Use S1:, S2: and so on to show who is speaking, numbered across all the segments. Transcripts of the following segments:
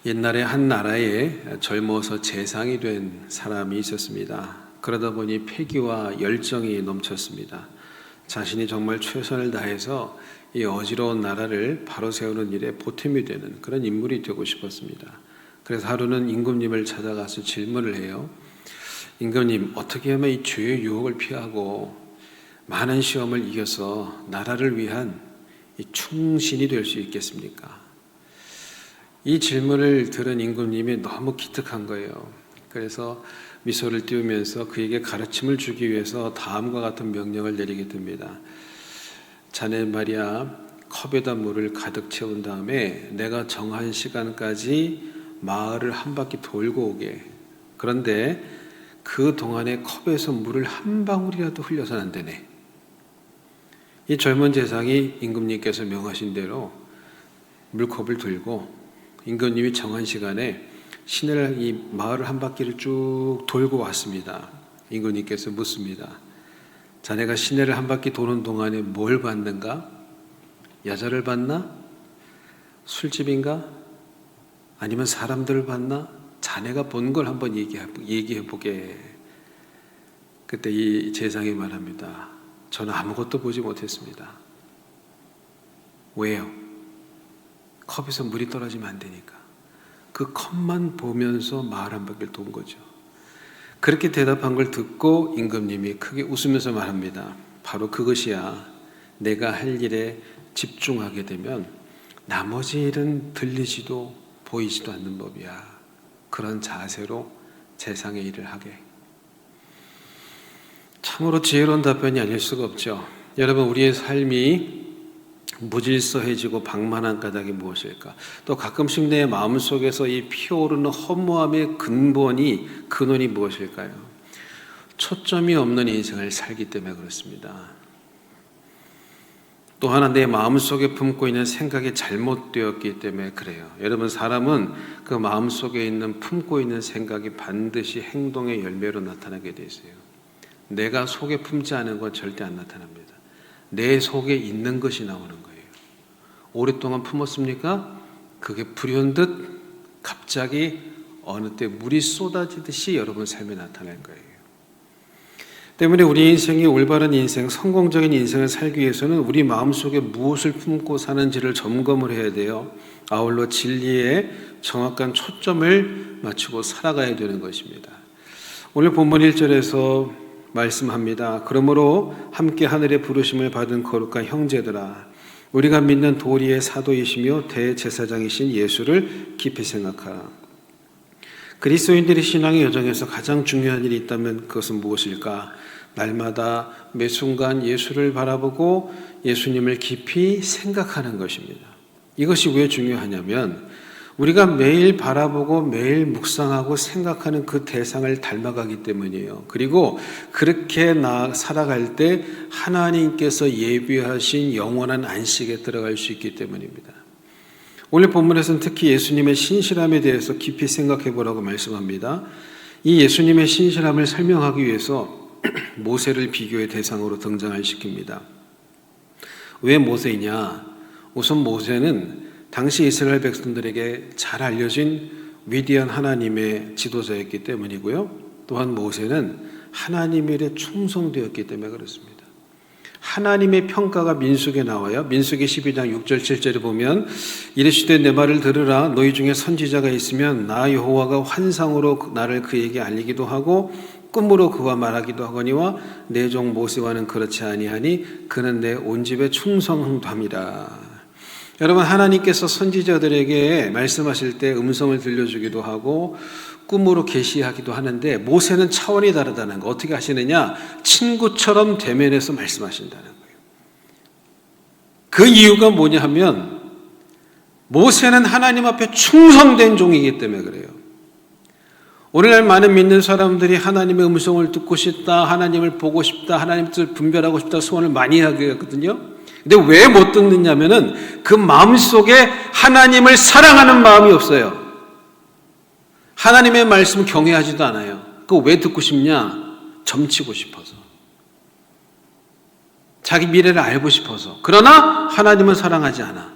S1: 옛날에 한 나라에 젊어서 재상이 된 사람이 있었습니다. 그러다 보니 패기와 열정이 넘쳤습니다. 자신이 정말 최선을 다해서 이 어지러운 나라를 바로 세우는 일에 보탬이 되는 그런 인물이 되고 싶었습니다. 그래서 하루는 임금님을 찾아가서 질문을 해요. 임금님, 어떻게 하면 이 죄의 유혹을 피하고 많은 시험을 이겨서 나라를 위한 이 충신이 될 수 있겠습니까? 이 질문을 들은 임금님이 너무 기특한 거예요. 그래서 미소를 띄우면서 그에게 가르침을 주기 위해서 다음과 같은 명령을 내리게 됩니다. 자네 말이야, 컵에다 물을 가득 채운 다음에 내가 정한 시간까지 마을을 한 바퀴 돌고 오게. 그런데 그 동안에 컵에서 물을 한 방울이라도 흘려서는 안 되네. 이 젊은 재상이 임금님께서 명하신 대로 물컵을 들고 임금님이 정한 시간에 시내를 이 마을을 한 바퀴를 쭉 돌고 왔습니다. 임금님께서 묻습니다. 자네가 시내를 한 바퀴 도는 동안에 뭘 봤는가? 여자를 봤나? 술집인가? 아니면 사람들을 봤나? 자네가 본 걸 한번 얘기해 보게. 그때 이 재상이 말합니다. 저는 아무것도 보지 못했습니다. 왜요? 컵에서 물이 떨어지면 안 되니까. 그 컵만 보면서 마을 한 바퀴를 돈 거죠. 그렇게 대답한 걸 듣고 임금님이 크게 웃으면서 말합니다. 바로 그것이야. 내가 할 일에 집중하게 되면 나머지 일은 들리지도 보이지도 않는 법이야. 그런 자세로 재상의 일을 하게. 참으로 지혜로운 답변이 아닐 수가 없죠. 여러분, 우리의 삶이 무질서해지고 방만한 까닭이 무엇일까? 또 가끔씩 내 마음속에서 이 피어오르는 허무함의 근원이 무엇일까요? 초점이 없는 인생을 살기 때문에 그렇습니다. 또 하나 내 마음속에 품고 있는 생각이 잘못되었기 때문에 그래요. 여러분, 사람은 그 마음속에 있는 품고 있는 생각이 반드시 행동의 열매로 나타나게 돼 있어요. 내가 속에 품지 않은 건 절대 안 나타납니다. 내 속에 있는 것이 나오는 거예요. 오랫동안 품었습니까? 그게 불현듯 갑자기 어느 때 물이 쏟아지듯이 여러분 삶에 나타날 거예요. 때문에 우리 인생이 올바른 인생, 성공적인 인생을 살기 위해서는 우리 마음속에 무엇을 품고 사는지를 점검을 해야 돼요. 아울러 진리에 정확한 초점을 맞추고 살아가야 되는 것입니다. 오늘 본문 1절에서 말씀합니다. 그러므로 함께 하늘의 부르심을 받은 거룩한 형제들아, 우리가 믿는 도리의 사도이시며 대제사장이신 예수를 깊이 생각하라. 그리스도인들의 신앙의 여정에서 가장 중요한 일이 있다면 그것은 무엇일까? 날마다 매 순간 예수를 바라보고 예수님을 깊이 생각하는 것입니다. 이것이 왜 중요하냐면 우리가 매일 바라보고 매일 묵상하고 생각하는 그 대상을 닮아가기 때문이에요. 그리고 그렇게 살아갈 때 하나님께서 예비하신 영원한 안식에 들어갈 수 있기 때문입니다. 오늘 본문에서는 특히 예수님의 신실함에 대해서 깊이 생각해 보라고 말씀합니다. 이 예수님의 신실함을 설명하기 위해서 모세를 비교의 대상으로 등장을 시킵니다. 왜 모세이냐? 우선 모세는 당시 이스라엘 백성들에게 잘 알려진 위대한 하나님의 지도자였기 때문이고요. 또한 모세는 하나님의 일에 충성되었기 때문에 그렇습니다. 하나님의 평가가 민수기에 나와요. 민수기 12장 6절 7절에 보면 이르시되 내 말을 들으라. 너희 중에 선지자가 있으면 나 여호와가 환상으로 나를 그에게 알리기도 하고 꿈으로 그와 말하기도 하거니와 내 종 모세와는 그렇지 아니하니 그는 내 온 집에 충성함이라. 여러분, 하나님께서 선지자들에게 말씀하실 때 음성을 들려주기도 하고 꿈으로 계시하기도 하는데 모세는 차원이 다르다는 거. 어떻게 하시느냐? 친구처럼 대면해서 말씀하신다는 거예요. 그 이유가 뭐냐 하면 모세는 하나님 앞에 충성된 종이기 때문에 그래요. 오늘날 많은 믿는 사람들이 하나님의 음성을 듣고 싶다, 하나님을 보고 싶다, 하나님을 분별하고 싶다 소원을 많이 하게 했거든요. 근데 왜 못 듣느냐면은 그 마음속에 하나님을 사랑하는 마음이 없어요. 하나님의 말씀 경외하지도 않아요. 그거 왜 듣고 싶냐? 점치고 싶어서. 자기 미래를 알고 싶어서. 그러나 하나님은 사랑하지 않아.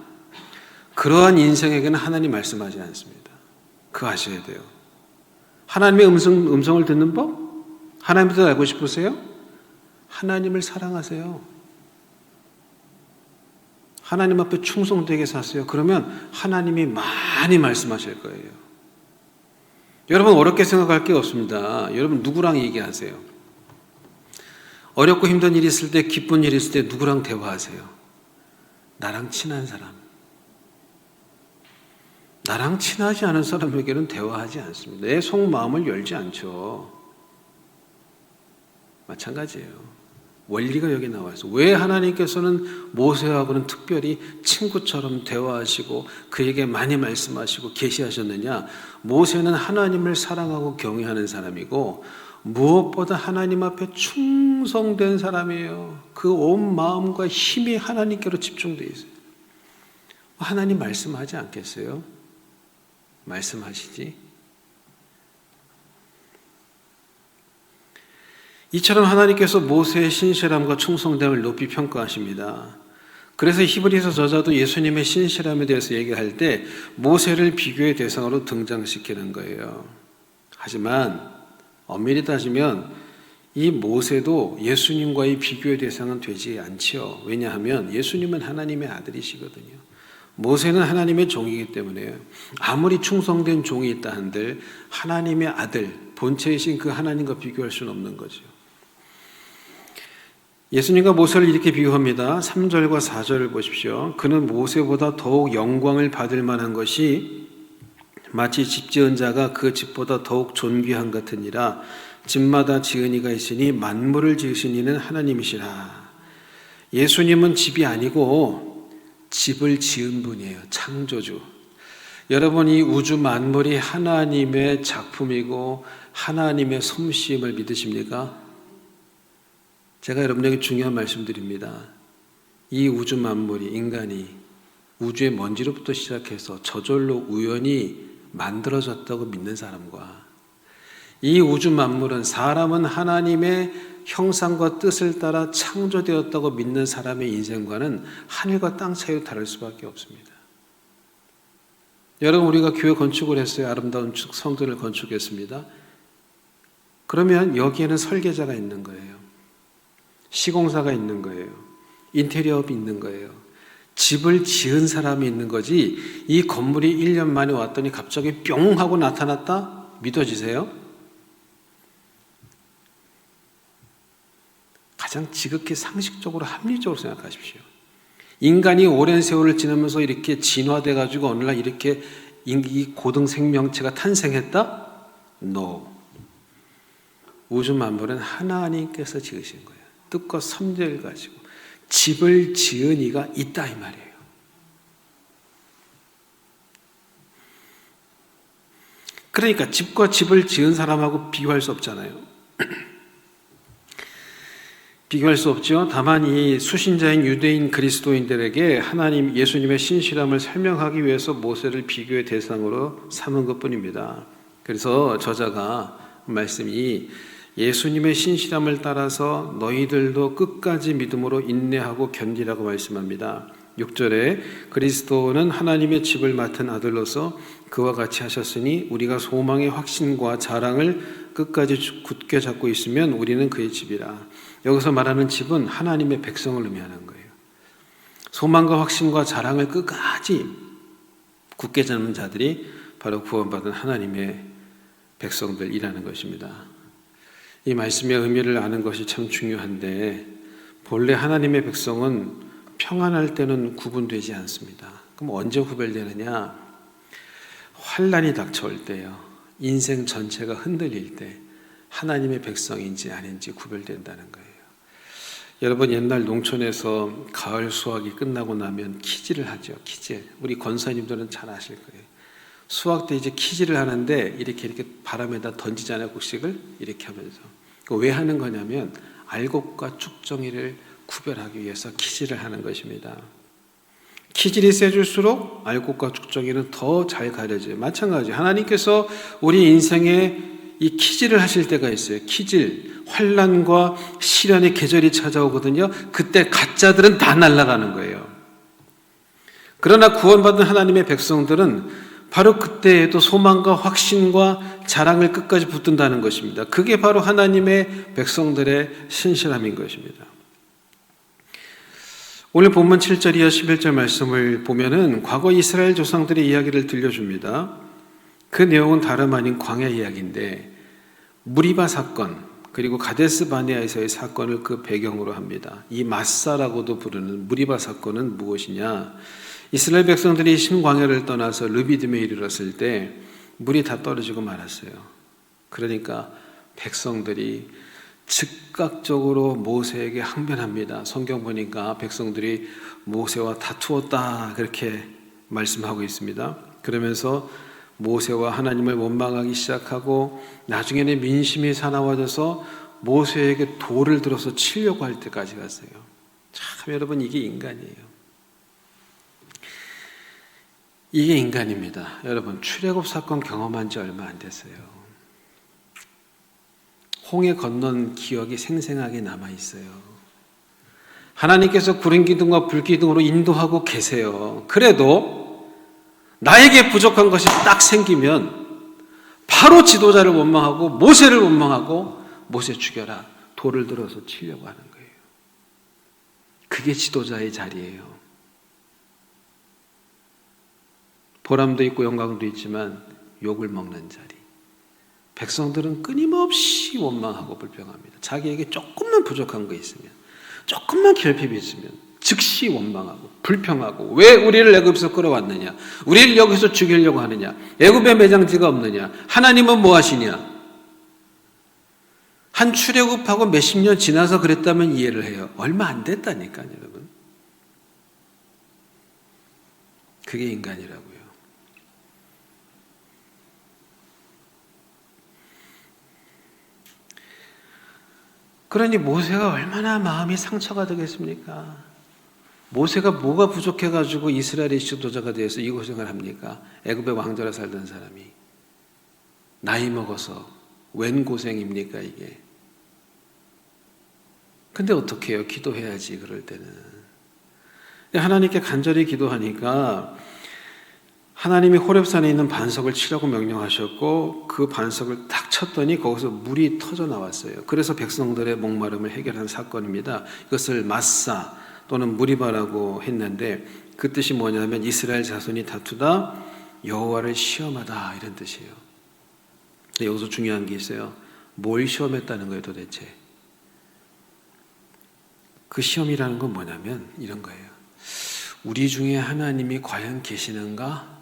S1: 그러한 인생에게는 하나님 말씀하지 않습니다. 그거 아셔야 돼요. 하나님의 음성을 듣는 법? 하나님에 대해서 알고 싶으세요? 하나님을 사랑하세요. 하나님 앞에 충성되게 사세요. 그러면 하나님이 많이 말씀하실 거예요. 여러분 어렵게 생각할 게 없습니다. 여러분 누구랑 얘기하세요? 어렵고 힘든 일이 있을 때, 기쁜 일이 있을 때 누구랑 대화하세요? 나랑 친한 사람. 나랑 친하지 않은 사람에게는 대화하지 않습니다. 내 속마음을 열지 않죠. 마찬가지예요. 원리가 여기 나와 있어요. 왜 하나님께서는 모세하고는 특별히 친구처럼 대화하시고 그에게 많이 말씀하시고 계시하셨느냐? 모세는 하나님을 사랑하고 경외하는 사람이고 무엇보다 하나님 앞에 충성된 사람이에요. 그 온 마음과 힘이 하나님께로 집중되어 있어요. 하나님 말씀하지 않겠어요? 말씀하시지. 이처럼 하나님께서 모세의 신실함과 충성됨을 높이 평가하십니다. 그래서 히브리서 저자도 예수님의 신실함에 대해서 얘기할 때 모세를 비교의 대상으로 등장시키는 거예요. 하지만 엄밀히 따지면 이 모세도 예수님과의 비교의 대상은 되지 않지요. 왜냐하면 예수님은 하나님의 아들이시거든요. 모세는 하나님의 종이기 때문에 아무리 충성된 종이 있다 한들 하나님의 아들, 본체이신 그 하나님과 비교할 수는 없는 거죠. 예수님과 모세를 이렇게 비유합니다. 3절과 4절을 보십시오. 그는 모세보다 더욱 영광을 받을 만한 것이 마치 집 지은 자가 그 집보다 더욱 존귀한 같으니라. 집마다 지은 이가 있으니 만물을 지으신 이는 하나님이시라. 예수님은 집이 아니고 집을 지은 분이에요. 창조주. 여러분, 이 우주 만물이 하나님의 작품이고 하나님의 솜씨임을 믿으십니까? 제가 여러분에게 중요한 말씀드립니다. 이 우주 만물이, 인간이 우주의 먼지로부터 시작해서 저절로 우연히 만들어졌다고 믿는 사람과 이 우주 만물은 사람은 하나님의 형상과 뜻을 따라 창조되었다고 믿는 사람의 인생과는 하늘과 땅 차이로 다를 수밖에 없습니다. 여러분, 우리가 교회 건축을 했어요. 아름다운 성전을 건축했습니다. 그러면 여기에는 설계자가 있는 거예요. 시공사가 있는 거예요. 인테리어업이 있는 거예요. 집을 지은 사람이 있는 거지 이 건물이 1년 만에 왔더니 갑자기 뿅 하고 나타났다? 믿어지세요? 가장 지극히 상식적으로 합리적으로 생각하십시오. 인간이 오랜 세월을 지나면서 이렇게 진화돼 가지고 어느 날 이렇게 이 고등 생명체가 탄생했다? No. 우주 만물은 하나님께서 지으신 거예요. 뜻과 섭리를 가지고 집을 지은 이가 있다 이 말이에요. 그러니까 집과 집을 지은 사람하고 비교할 수 없잖아요. 비교할 수 없죠. 다만 이 수신자인 유대인 그리스도인들에게 하나님 예수님의 신실함을 설명하기 위해서 모세를 비교의 대상으로 삼은 것뿐입니다. 그래서 저자가 말씀이 예수님의 신실함을 따라서 너희들도 끝까지 믿음으로 인내하고 견디라고 말씀합니다. 6절에 그리스도는 하나님의 집을 맡은 아들로서 그와 같이 하셨으니 우리가 소망의 확신과 자랑을 끝까지 굳게 잡고 있으면 우리는 그의 집이라. 여기서 말하는 집은 하나님의 백성을 의미하는 거예요. 소망과 확신과 자랑을 끝까지 굳게 잡는 자들이 바로 구원받은 하나님의 백성들이라는 것입니다. 이 말씀의 의미를 아는 것이 참 중요한데 본래 하나님의 백성은 평안할 때는 구분되지 않습니다. 그럼 언제 구별되느냐? 환난이 닥쳐올 때요. 인생 전체가 흔들릴 때 하나님의 백성인지 아닌지 구별된다는 거예요. 여러분, 옛날 농촌에서 가을 수확이 끝나고 나면 키질을 하죠. 키질. 우리 권사님들은 잘 아실 거예요. 수확 때 이제 키질을 하는데 이렇게 바람에다 던지잖아요. 곡식을 이렇게 하면서. 왜 하는 거냐면 알곡과 쭉정이를 구별하기 위해서 키질을 하는 것입니다. 키질이 세질수록 알곡과 쭉정이는 더 잘 가려져요. 마찬가지 하나님께서 우리 인생에 이 키질을 하실 때가 있어요. 키질, 환난과 시련의 계절이 찾아오거든요. 그때 가짜들은 다 날아가는 거예요. 그러나 구원받은 하나님의 백성들은 바로 그때에도 소망과 확신과 자랑을 끝까지 붙든다는 것입니다. 그게 바로 하나님의 백성들의 신실함인 것입니다. 오늘 본문 7절 이하 11절 말씀을 보면은 과거 이스라엘 조상들의 이야기를 들려줍니다. 그 내용은 다름 아닌 광야 이야기인데 무리바 사건 그리고 가데스 바네아에서의 사건을 그 배경으로 합니다. 이 마사라고도 부르는 무리바 사건은 무엇이냐? 이스라엘 백성들이 신광야를 떠나서 르비딤에 이르렀을 때 물이 다 떨어지고 말았어요. 그러니까 백성들이 즉각적으로 모세에게 항변합니다. 성경 보니까 백성들이 모세와 다투었다 그렇게 말씀하고 있습니다. 그러면서 모세와 하나님을 원망하기 시작하고 나중에는 민심이 사나워져서 모세에게 돌을 들어서 치려고 할 때까지 갔어요. 참 여러분, 이게 인간이에요. 이게 인간입니다. 여러분, 출애굽 사건 경험한 지 얼마 안 됐어요. 홍해 건넌 기억이 생생하게 남아있어요. 하나님께서 구름 기둥과 불 기둥으로 인도하고 계세요. 그래도 나에게 부족한 것이 딱 생기면 바로 지도자를 원망하고 모세를 원망하고 모세 죽여라, 돌을 들어서 치려고 하는 거예요. 그게 지도자의 자리예요. 보람도 있고 영광도 있지만 욕을 먹는 자리. 백성들은 끊임없이 원망하고 불평합니다. 자기에게 조금만 부족한 거 있으면, 조금만 결핍이 있으면 즉시 원망하고 불평하고, 왜 우리를 애굽에서 끌어왔느냐, 우리를 여기서 죽이려고 하느냐, 애굽에 매장지가 없느냐, 하나님은 뭐 하시냐. 한 출애굽하고 몇십 년 지나서 그랬다면 이해를 해요. 얼마 안 됐다니까요, 여러분. 그게 인간이라고요. 그러니 모세가 얼마나 마음이 상처가 되겠습니까? 모세가 뭐가 부족해가지고 이스라엘의 지도자가 되어서 이 고생을 합니까? 애굽의 왕자로 살던 사람이 나이 먹어서 웬 고생입니까 이게? 근데 어떻게 해요? 기도해야지. 그럴 때는 하나님께 간절히 기도하니까 하나님이 호렙산에 있는 반석을 치라고 명령하셨고 그 반석을 탁 쳤더니 거기서 물이 터져 나왔어요. 그래서 백성들의 목마름을 해결한 사건입니다. 이것을 마사 또는 무리바라고 했는데 그 뜻이 뭐냐면 이스라엘 자손이 다투다 여호와를 시험하다 이런 뜻이에요. 근데 여기서 중요한 게 있어요. 뭘 시험했다는 거예요 도대체? 그 시험이라는 건 뭐냐면 이런 거예요. 우리 중에 하나님이 과연 계시는가?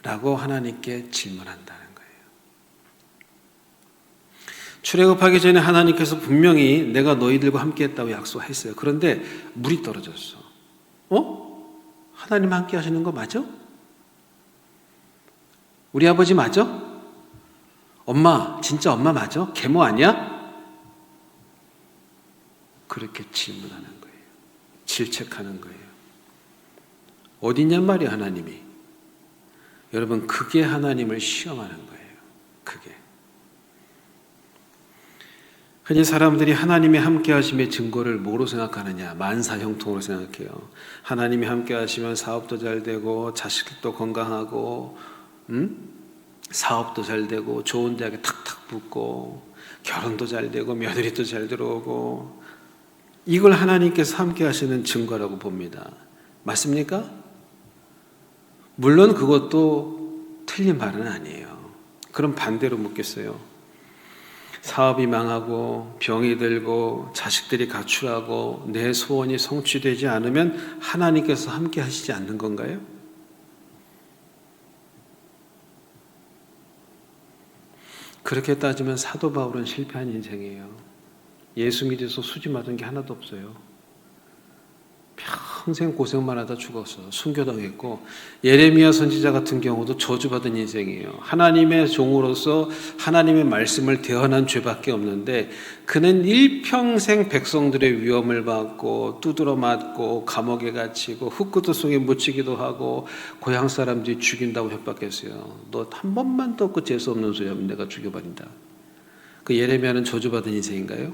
S1: 라고 하나님께 질문한다는 거예요. 출애굽하기 전에 하나님께서 분명히 내가 너희들과 함께 했다고 약속했어요. 그런데 물이 떨어졌어. 하나님 함께 하시는 거 맞아? 우리 아버지 맞아? 엄마, 진짜 엄마 맞아? 계모 아니야? 그렇게 질문하는 거예요. 질책하는 거예요. 어디냔 말이야 하나님이. 여러분, 그게 하나님을 시험하는 거예요. 그게. 흔히 사람들이 하나님의 함께 하심의 증거를 뭐로 생각하느냐? 만사형통으로 생각해요. 하나님이 함께 하시면 사업도 잘 되고 자식도 건강하고 사업도 잘 되고 좋은 대학에 탁탁 붙고 결혼도 잘 되고 며느리도 잘 들어오고, 이걸 하나님께서 함께 하시는 증거라고 봅니다. 맞습니까? 물론 그것도 틀린 말은 아니에요. 그럼 반대로 묻겠어요. 사업이 망하고 병이 들고 자식들이 가출하고 내 소원이 성취되지 않으면 하나님께서 함께 하시지 않는 건가요? 그렇게 따지면 사도 바울은 실패한 인생이에요. 예수 믿어서 수지 맞은 게 하나도 없어요. 평생 고생만 하다 죽었어. 순교당했고, 예레미야 선지자 같은 경우도 저주받은 인생이에요. 하나님의 종으로서 하나님의 말씀을 대언한 죄밖에 없는데 그는 일평생 백성들의 위험을 받고 두드러 맞고 감옥에 갇히고 흙구두 속에 묻히기도 하고 고향 사람들이 죽인다고 협박했어요. 너 한 번만 더 그 재수 없는 소리 하면 내가 죽여버린다. 그 예레미야는 저주받은 인생인가요?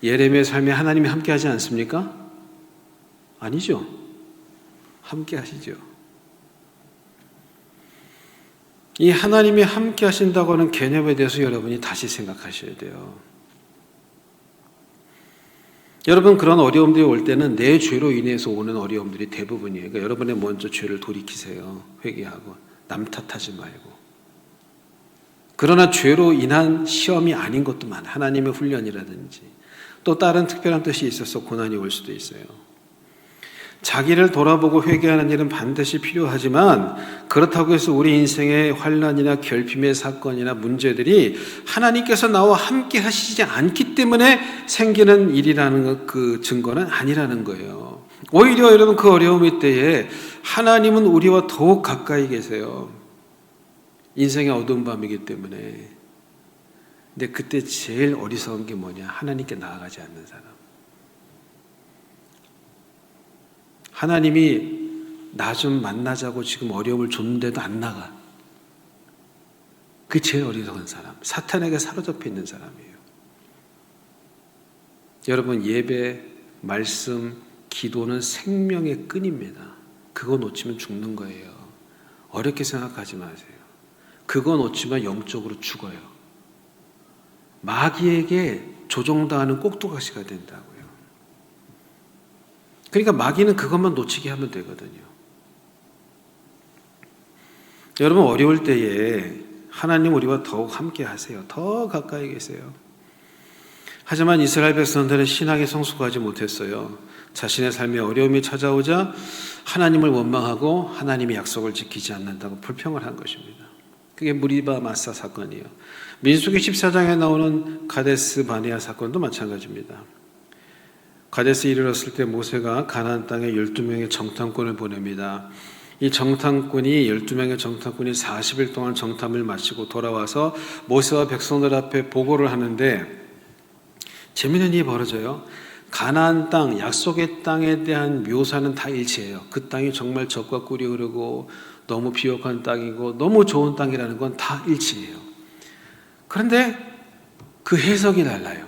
S1: 예레미야의 삶에 하나님이 함께하지 않습니까? 아니죠. 함께 하시죠. 이 하나님이 함께 하신다고 하는 개념에 대해서 여러분이 다시 생각하셔야 돼요. 여러분, 그런 어려움들이 올 때는 내 죄로 인해서 오는 어려움들이 대부분이에요. 그러니까 여러분이 먼저 죄를 돌이키세요. 회개하고 남 탓하지 말고. 그러나 죄로 인한 시험이 아닌 것도 많아요. 하나님의 훈련이라든지 또 다른 특별한 뜻이 있어서 고난이 올 수도 있어요. 자기를 돌아보고 회개하는 일은 반드시 필요하지만 그렇다고 해서 우리 인생의 환난이나 결핍의 사건이나 문제들이 하나님께서 나와 함께 하시지 않기 때문에 생기는 일이라는 그 증거는 아니라는 거예요. 오히려 여러분, 그 어려움일 때에 하나님은 우리와 더욱 가까이 계세요. 인생의 어두운 밤이기 때문에. 근데 그때 제일 어리석은 게 뭐냐? 하나님께 나아가지 않는 사람. 하나님이 나 좀 만나자고 지금 어려움을 줬는데도 안 나가. 그게 제일 어리석은 사람. 사탄에게 사로잡혀 있는 사람이에요. 여러분, 예배, 말씀, 기도는 생명의 끈입니다. 그거 놓치면 죽는 거예요. 어렵게 생각하지 마세요. 그거 놓치면 영적으로 죽어요. 마귀에게 조종당하는 꼭두각시가 된다고요. 그러니까 마귀는 그것만 놓치게 하면 되거든요. 여러분, 어려울 때에 하나님 우리와 더욱 함께 하세요. 더 가까이 계세요. 하지만 이스라엘 백성들은 신앙에 성숙하지 못했어요. 자신의 삶에 어려움이 찾아오자 하나님을 원망하고 하나님의 약속을 지키지 않는다고 불평을 한 것입니다. 그게 무리바 마사 사건이에요. 민수기 14장에 나오는 가데스 바네아 사건도 마찬가지입니다. 가데스에 이르렀을 때 모세가 가나안 땅에 12명의 정탐꾼을 보냅니다. 이 정탐꾼이 12명의 정탐꾼이 40일 동안 정탐을 마치고 돌아와서 모세와 백성들 앞에 보고를 하는데 재미있는 일이 벌어져요. 가나안 땅, 약속의 땅에 대한 묘사는 다 일치해요. 그 땅이 정말 젖과 꿀이 흐르고 너무 비옥한 땅이고 너무 좋은 땅이라는 건 다 일치해요. 그런데 그 해석이 달라요.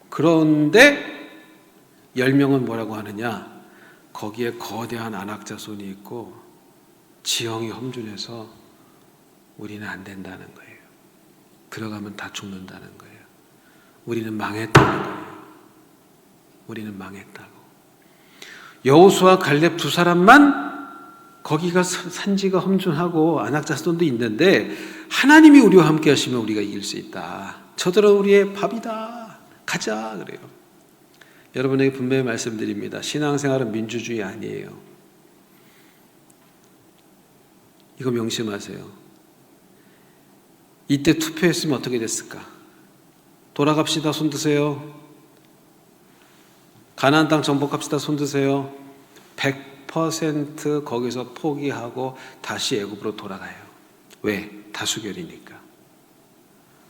S1: 그런데 10명은 뭐라고 하느냐? 거기에 거대한 안악자손이 있고 지형이 험준해서 우리는 안 된다는 거예요. 들어가면 다 죽는다는 거예요. 우리는 망했다는 거예요. 우리는 망했다고. 여호수아 갈렙 두 사람만 거기가 산지가 험준하고 안악자손도 있는데 하나님이 우리와 함께 하시면 우리가 이길 수 있다. 저들은 우리의 밥이다. 가자 그래요. 여러분에게 분명히 말씀드립니다. 신앙생활은 민주주의 아니에요. 이거 명심하세요. 이때 투표했으면 어떻게 됐을까? 돌아갑시다 손 드세요. 가나안 땅 정복합시다 손 드세요. 100% 거기서 포기하고 다시 애굽으로 돌아가요. 왜? 다수결이니까.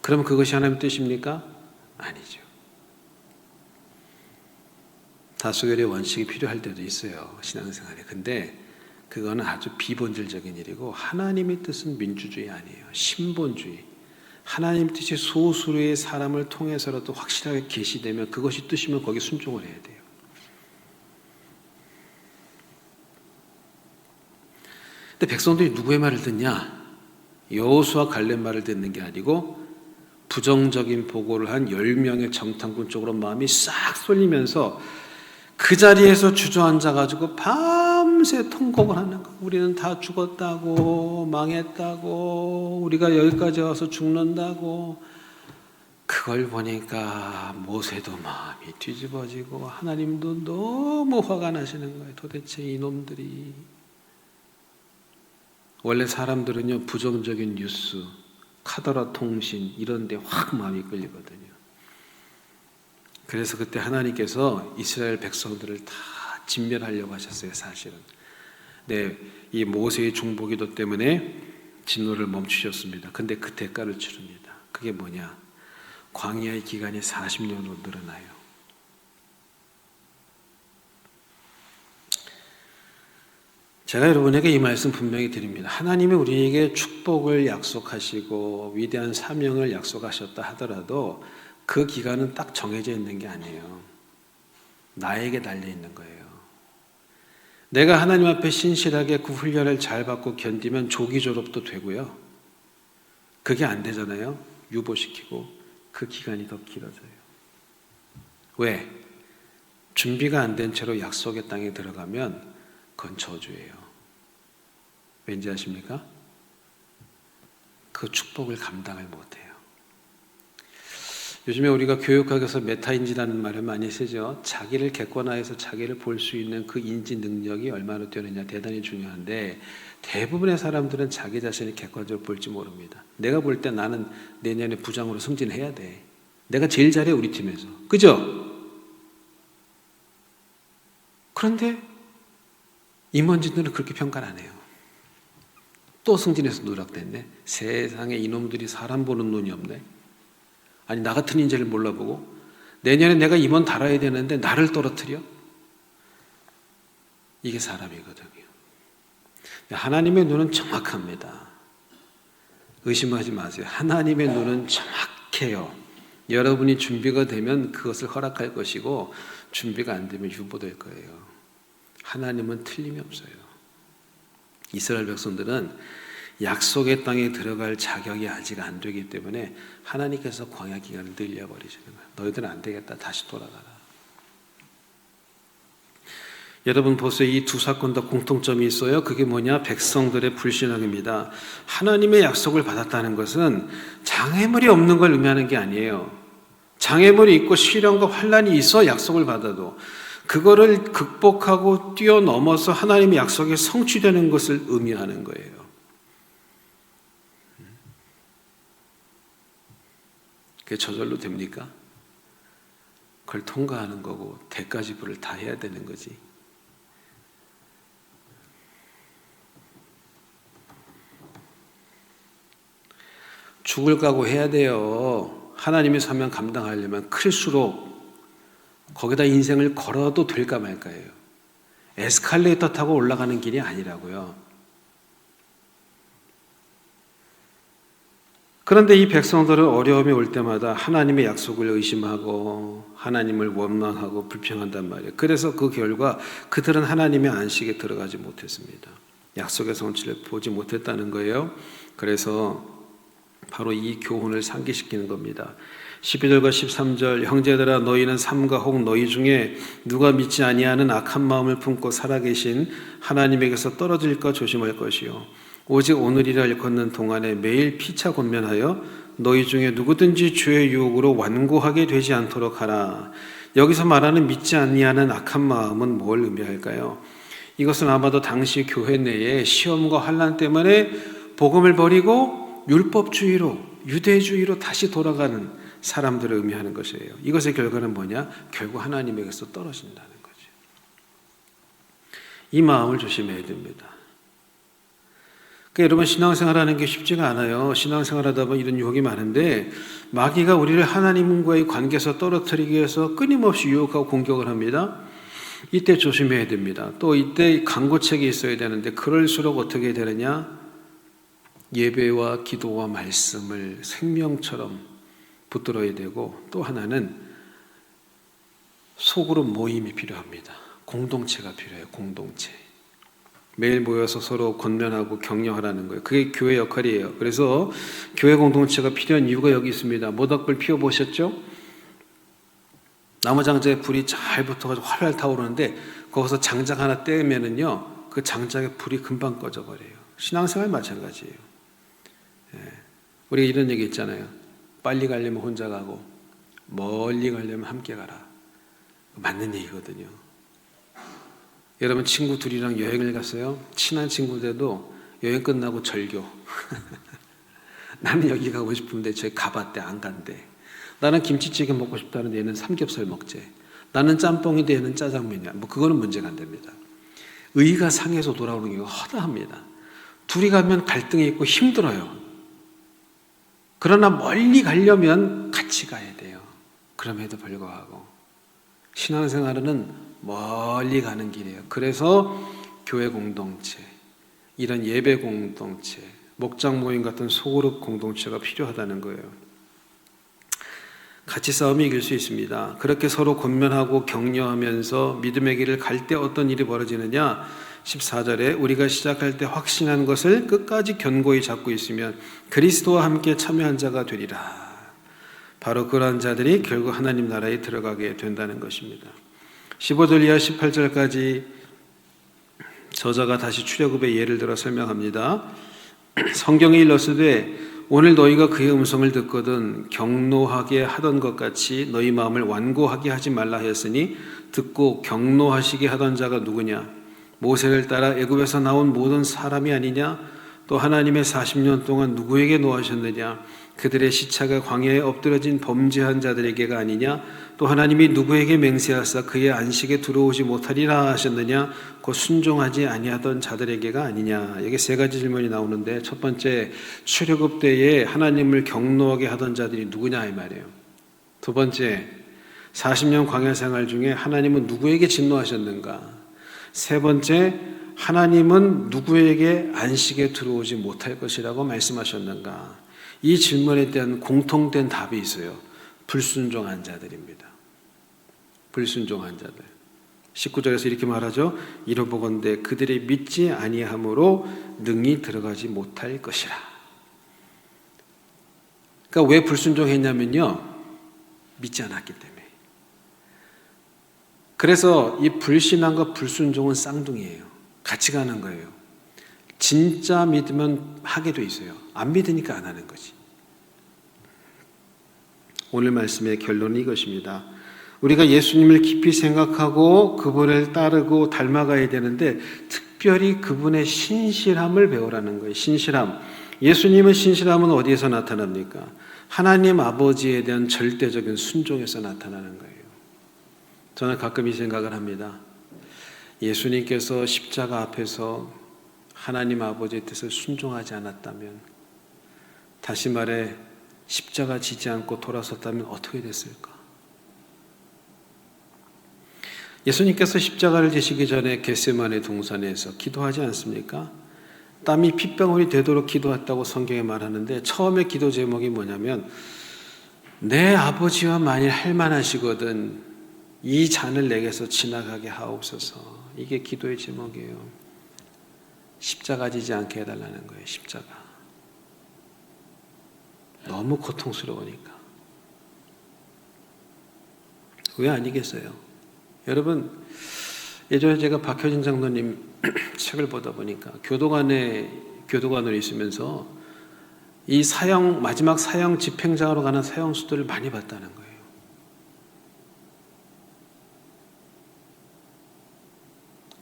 S1: 그럼 그것이 하나님의 뜻입니까? 아니죠. 다수결의 원칙이 필요할 때도 있어요. 신앙생활에. 근데 그거는 아주 비본질적인 일이고 하나님의 뜻은 민주주의 아니에요. 신본주의. 하나님의 뜻이 소수의 사람을 통해서라도 확실하게 계시되면 그것이 뜻이면 거기에 순종을 해야 돼요. 근데 백성들이 누구의 말을 듣냐? 여호수아 갈렙 말을 듣는 게 아니고 부정적인 보고를 한 10명의 정탐꾼 쪽으로 마음이 싹 쏠리면서 그 자리에서 주저앉아가지고 밤새 통곡을 하는 거예요. 우리는 다 죽었다고, 망했다고, 우리가 여기까지 와서 죽는다고. 그걸 보니까 모세도 마음이 뒤집어지고 하나님도 너무 화가 나시는 거예요. 도대체 이놈들이. 원래 사람들은요, 부정적인 뉴스, 카더라 통신 이런 데 확 마음이 끌리거든요. 그래서 그때 하나님께서 이스라엘 백성들을 다 진멸하려고 하셨어요, 사실은. 네, 이 모세의 중보기도 때문에 진노를 멈추셨습니다. 근데 그 대가를 치릅니다. 그게 뭐냐? 광야의 기간이 40년으로 늘어나요. 제가 여러분에게 이 말씀 분명히 드립니다. 하나님이 우리에게 축복을 약속하시고 위대한 사명을 약속하셨다 하더라도 그 기간은 딱 정해져 있는 게 아니에요. 나에게 달려 있는 거예요. 내가 하나님 앞에 신실하게 그 훈련을 잘 받고 견디면 조기 졸업도 되고요. 그게 안 되잖아요. 유보시키고 그 기간이 더 길어져요. 왜? 준비가 안 된 채로 약속의 땅에 들어가면 그건 저주예요. 왠지 아십니까? 그 축복을 감당을 못해요. 요즘에 우리가 교육학에서 메타인지라는 말을 많이 쓰죠. 자기를 객관화해서 자기를 볼 수 있는 그 인지 능력이 얼마나 되느냐 대단히 중요한데, 대부분의 사람들은 자기 자신을 객관적으로 볼지 모릅니다. 내가 볼 때 나는 내년에 부장으로 승진해야 돼. 내가 제일 잘해 우리 팀에서. 그죠? 그런데 임원진들은 그렇게 평가를 안 해요. 또 승진해서 누락됐네. 세상에 이놈들이 사람 보는 눈이 없네. 아니 나 같은 인재를 몰라보고 내년에 내가 임원 달아야 되는데 나를 떨어뜨려? 이게 사람이거든요. 하나님의 눈은 정확합니다. 의심하지 마세요. 하나님의 눈은 정확해요. 여러분이 준비가 되면 그것을 허락할 것이고 준비가 안 되면 유보될 거예요. 하나님은 틀림이 없어요. 이스라엘 백성들은 약속의 땅에 들어갈 자격이 아직 안 되기 때문에 하나님께서 광야 기간을 늘려버리시는 거예요. 너희들은 안 되겠다. 다시 돌아가라. 여러분 보세요. 이 두 사건 다 공통점이 있어요. 그게 뭐냐? 백성들의 불신앙입니다. 하나님의 약속을 받았다는 것은 장애물이 없는 걸 의미하는 게 아니에요. 장애물이 있고 시련과 환난이 있어 약속을 받아도 그거를 극복하고 뛰어넘어서 하나님의 약속이 성취되는 것을 의미하는 거예요. 그게 저절로 됩니까? 그걸 통과하는 거고 대가 지불을 다 해야 되는 거지. 죽을 각오해야 돼요. 하나님의 사명 감당하려면 클수록 거기다 인생을 걸어도 될까 말까예요. 에스컬레이터 타고 올라가는 길이 아니라고요. 그런데 이 백성들은 어려움이 올 때마다 하나님의 약속을 의심하고 하나님을 원망하고 불평한단 말이에요. 그래서 그 결과 그들은 하나님의 안식에 들어가지 못했습니다. 약속의 성취를 보지 못했다는 거예요. 그래서 바로 이 교훈을 상기시키는 겁니다. 12절과 13절 형제들아 너희는 삼가 혹 너희 중에 누가 믿지 아니하는 악한 마음을 품고 살아계신 하나님에게서 떨어질까 조심할 것이요 오직 오늘이라 일컫는 동안에 매일 피차 권면하여 너희 중에 누구든지 주의 유혹으로 완고하게 되지 않도록 하라. 여기서 말하는 믿지 아니하는 악한 마음은 뭘 의미할까요? 이것은 아마도 당시 교회 내에 시험과 환난 때문에 복음을 버리고 율법주의로 유대주의로 다시 돌아가는 사람들을 의미하는 것이에요. 이것의 결과는 뭐냐? 결국 하나님에게서 떨어진다는 거죠. 이 마음을 조심해야 됩니다. 그러니까 여러분 신앙생활하는 게 쉽지가 않아요. 신앙생활하다 보면 이런 유혹이 많은데 마귀가 우리를 하나님과의 관계에서 떨어뜨리기 위해서 끊임없이 유혹하고 공격을 합니다. 이때 조심해야 됩니다. 또 이때 강고책이 있어야 되는데 그럴수록 어떻게 되느냐? 예배와 기도와 말씀을 생명처럼 붙들어야 되고 또 하나는 소그룹 모임이 필요합니다. 공동체가 필요해요. 공동체. 매일 모여서 서로 권면하고 격려하라는 거예요. 그게 교회 역할이에요. 그래서 교회 공동체가 필요한 이유가 여기 있습니다. 모닥불 피워보셨죠? 나무장자에 불이 잘 붙어가지고 활활 타오르는데 거기서 장작 하나 떼면은요 그 장작의 불이 금방 꺼져버려요. 신앙생활 마찬가지예요. 우리가 이런 얘기 있잖아요. 빨리 가려면 혼자 가고 멀리 가려면 함께 가라. 맞는 얘기거든요. 여러분 친구 둘이랑 여행을 갔어요. 친한 친구들도 여행 끝나고 절교. 나는 여기 가고 싶은데 쟤 가봤대 안 간대. 나는 김치찌개 먹고 싶다는데 얘는 삼겹살 먹재. 나는 짬뽕인데 얘는 짜장면이야. 뭐 그거는 문제가 안 됩니다. 의가 상해서 돌아오는 경우가 허다합니다. 둘이 가면 갈등이 있고 힘들어요. 그러나 멀리 가려면 같이 가야 돼요. 그럼에도 불구하고 신앙생활은 멀리 가는 길이에요. 그래서 교회 공동체, 이런 예배 공동체, 목장 모임 같은 소그룹 공동체가 필요하다는 거예요. 같이 싸우면 이길 수 있습니다. 그렇게 서로 권면하고 격려하면서 믿음의 길을 갈 때 어떤 일이 벌어지느냐? 14절에 우리가 시작할 때 확신한 것을 끝까지 견고히 잡고 있으면 그리스도와 함께 참여한 자가 되리라. 바로 그러한 자들이 결국 하나님 나라에 들어가게 된다는 것입니다. 15절 이하 18절까지 저자가 다시 출애굽의 예를 들어 설명합니다. 성경에 일렀으되 오늘 너희가 그의 음성을 듣거든 경노하게 하던 것 같이 너희 마음을 완고하게 하지 말라 하였으니 듣고 경노하시게 하던 자가 누구냐? 모세를 따라 애굽에서 나온 모든 사람이 아니냐? 또 하나님의 40년 동안 누구에게 노하셨느냐? 그들의 시차가 광야에 엎드러진 범죄한 자들에게가 아니냐? 또 하나님이 누구에게 맹세하사 그의 안식에 들어오지 못하리라 하셨느냐? 곧 순종하지 아니하던 자들에게가 아니냐? 여기 세 가지 질문이 나오는데 첫 번째, 출애굽 때에 하나님을 경노하게 하던 자들이 누구냐 이 말이에요. 두 번째, 40년 광야 생활 중에 하나님은 누구에게 진노하셨는가? 세 번째, 하나님은 누구에게 안식에 들어오지 못할 것이라고 말씀하셨는가? 이 질문에 대한 공통된 답이 있어요. 불순종한 자들입니다. 불순종한 자들. 19절에서 이렇게 말하죠. 이러보건대 그들이 믿지 아니함으로 능히 들어가지 못할 것이라. 그러니까 왜 불순종했냐면요, 믿지 않았기 때문에. 그래서 이 불신앙과 불순종은 쌍둥이에요. 같이 가는 거예요. 진짜 믿으면 하게 돼 있어요. 안 믿으니까 안 하는 거지. 오늘 말씀의 결론은 이것입니다. 우리가 예수님을 깊이 생각하고 그분을 따르고 닮아가야 되는데 특별히 그분의 신실함을 배우라는 거예요. 신실함. 예수님의 신실함은 어디에서 나타납니까? 하나님 아버지에 대한 절대적인 순종에서 나타나는 거예요. 저는 가끔 이 생각을 합니다. 예수님께서 십자가 앞에서 하나님 아버지의 뜻을 순종하지 않았다면, 다시 말해 십자가 지지 않고 돌아섰다면 어떻게 됐을까? 예수님께서 십자가를 지시기 전에 겟세마네 동산에서 기도하지 않습니까? 땀이 핏방울이 되도록 기도했다고 성경에 말하는데 처음에 기도 제목이 뭐냐면 내 아버지와 만일 할만하시거든 이 잔을 내게서 지나가게 하옵소서. 이게 기도의 제목이에요. 십자가 지지 않게 해달라는 거예요. 십자가. 너무 고통스러우니까. 왜 아니겠어요? 여러분, 예전에 제가 박효진 장로님 책을 보다 보니까 교도관으로 있으면서 이 마지막 사형 집행장으로 가는 사형수들을 많이 봤다는 거예요.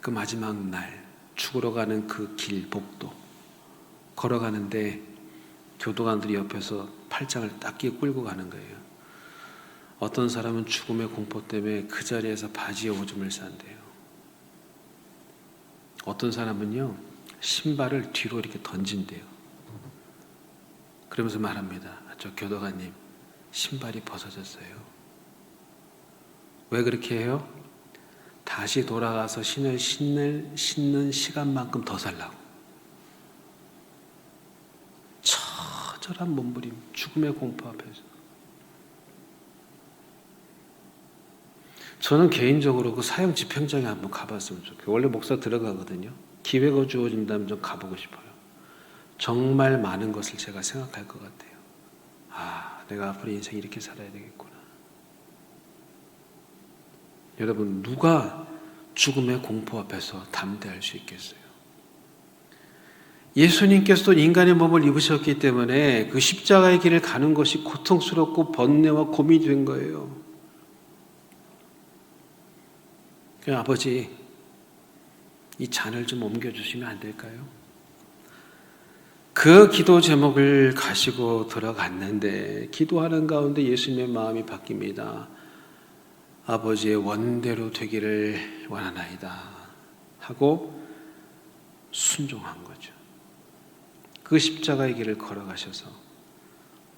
S1: 그 마지막 날 죽으러 가는 그 길 복도 걸어가는데 교도관들이 옆에서 팔짱을 딱 끼고 끌고 가는 거예요. 어떤 사람은 죽음의 공포 때문에 그 자리에서 바지에 오줌을 싼대요. 어떤 사람은요 신발을 뒤로 이렇게 던진대요. 그러면서 말합니다. 저 교도관님 신발이 벗어졌어요. 왜 그렇게 해요? 다시 돌아가서 신을 신는 시간만큼 더 살라고. 처절한 몸부림, 죽음의 공포 앞에서. 저는 개인적으로 그 사형 집행장에 한번 가봤으면 좋겠어요. 원래 목사 들어가거든요. 기회가 주어진다면 좀 가보고 싶어요. 정말 많은 것을 제가 생각할 것 같아요. 아, 내가 앞으로 인생 이렇게 살아야 되겠구나. 여러분, 누가 죽음의 공포 앞에서 담대할 수 있겠어요? 예수님께서도 인간의 몸을 입으셨기 때문에 그 십자가의 길을 가는 것이 고통스럽고 번뇌와 고민이 된 거예요. 그냥 아버지, 이 잔을 좀 옮겨주시면 안 될까요? 그 기도 제목을 가지고 들어갔는데 기도하는 가운데 예수님의 마음이 바뀝니다. 아버지의 원대로 되기를 원하나이다 하고 순종한 거죠. 그 십자가의 길을 걸어가셔서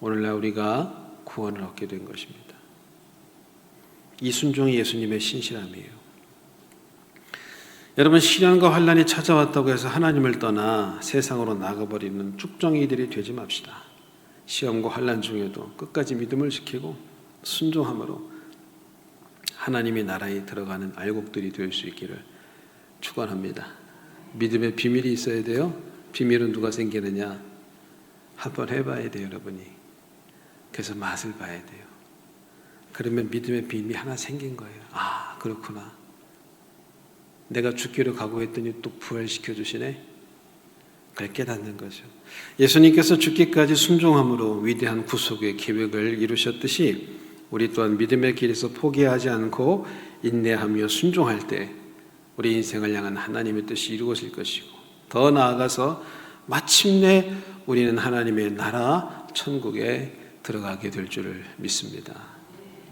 S1: 오늘날 우리가 구원을 얻게 된 것입니다. 이 순종이 예수님의 신실함이에요. 여러분, 시련과 환난이 찾아왔다고 해서 하나님을 떠나 세상으로 나가버리는 쭉정이들이 되지 맙시다. 시험과 환난 중에도 끝까지 믿음을 지키고 순종함으로 하나님의 나라에 들어가는 알곡들이 될 수 있기를 축원합니다. 믿음의 비밀이 있어야 돼요. 비밀은 누가 생기느냐? 한번 해봐야 돼요, 여러분이. 그래서 맛을 봐야 돼요. 그러면 믿음의 비밀이 하나 생긴 거예요. 아, 그렇구나. 내가 죽기로 각오했더니 또 부활시켜 주시네. 그걸 깨닫는 거죠. 예수님께서 죽기까지 순종함으로 위대한 구속의 계획을 이루셨듯이 우리 또한 믿음의 길에서 포기하지 않고 인내하며 순종할 때 우리 인생을 향한 하나님의 뜻이 이루어질 것이고, 더 나아가서 마침내 우리는 하나님의 나라 천국에 들어가게 될 줄을 믿습니다.